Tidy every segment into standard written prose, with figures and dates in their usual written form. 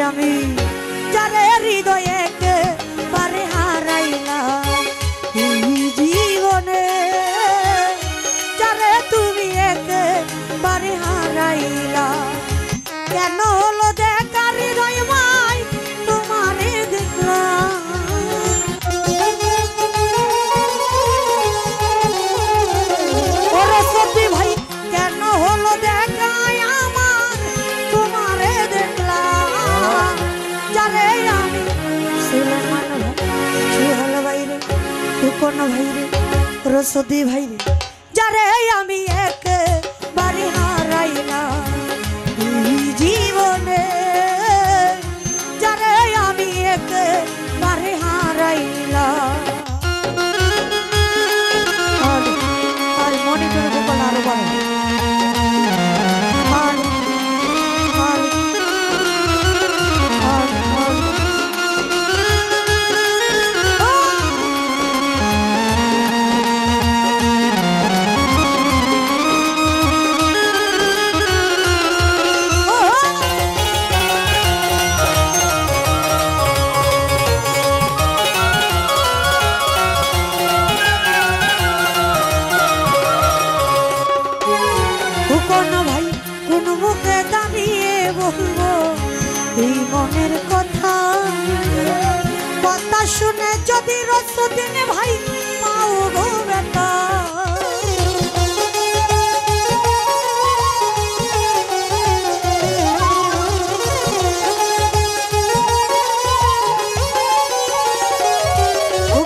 আমি যারে হৃদয়ে বারে হারাইলাম এই জীবনে, যারে তুমি বারে হারাইলা। কেন হলো দেখা হৃদয় ভাই তোমারে দেখলাম, ওরে সত্যি ভাই কেন হলো দেখা আমার তোমারে দেখলাম। যারে আমি সুলেমান সুহাল ভাইরে ফুকন ভাইরে রসদি ভাইরে যারে আমি বারে হারাইলাম এই জীবনে, যারে আমি বারে হারাইলাম। আর মনে করে গোপাল আরো বড় এই মনের কথা, কথা শুনে যদি রসদিনে ভাই পাও গো বেটা।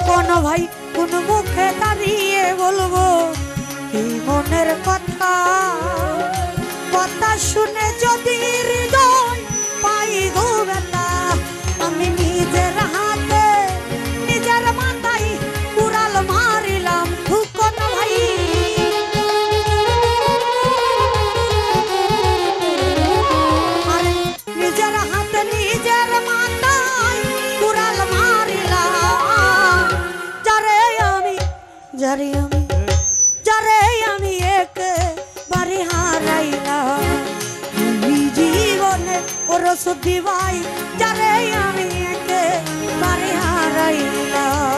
কোন ভাই কোন মুখে দাঁড়িয়ে বলবো এই মনের কথা, কথা শুনে যদি হৃদয় পাই গো বেটা। আমি নিজের হাতে নিজের মাথায় কুড়াল মারিলাম ফুকন ভাই। আরে নিজের হাতে নিজের মাথায় কুড়াল মারিলাম। যারে আমি বারে হারাইলাম এই জীবনে, ওর সত্যি ভাই যারে আমি বারে হারাইলাম।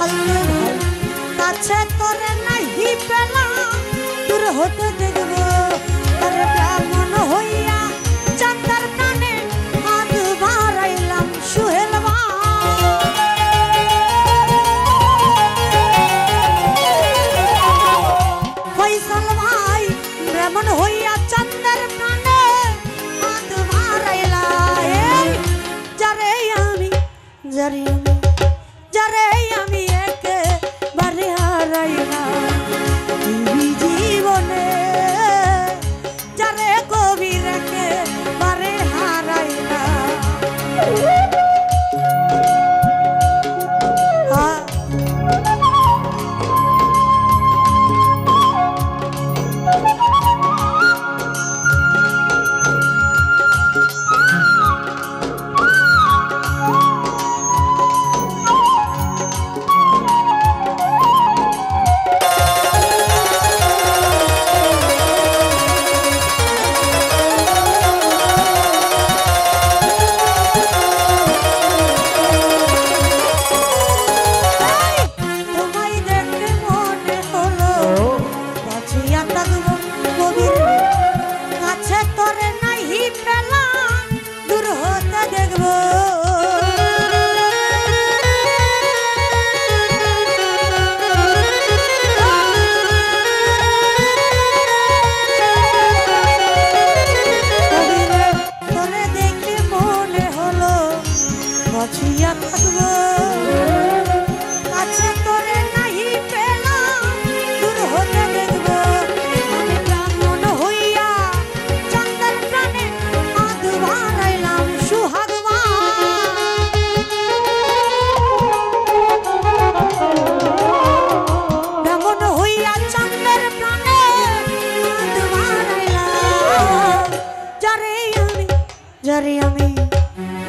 বলতে ভাই কাছে তোরে নাহি পেলাম দূর হতে দেখব আরে ব্রাহ্মণ হইয়া চাঁদার প্রাণে হাত বাড়াইলাম সুহেল ফয়সাল ভাই ব্রাহ্মণ হইয়া চাঁদার প্রাণে হাত বাড়াইলাম যারে আমি যারে আমি একেবারে হারাইলাম জীবনে যারে গভীর একেবারে হারাইলাম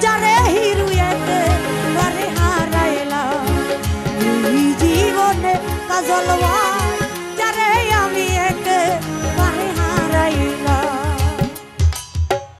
যারে হিরু একেবারে হারাইলাম জীবনে কাজল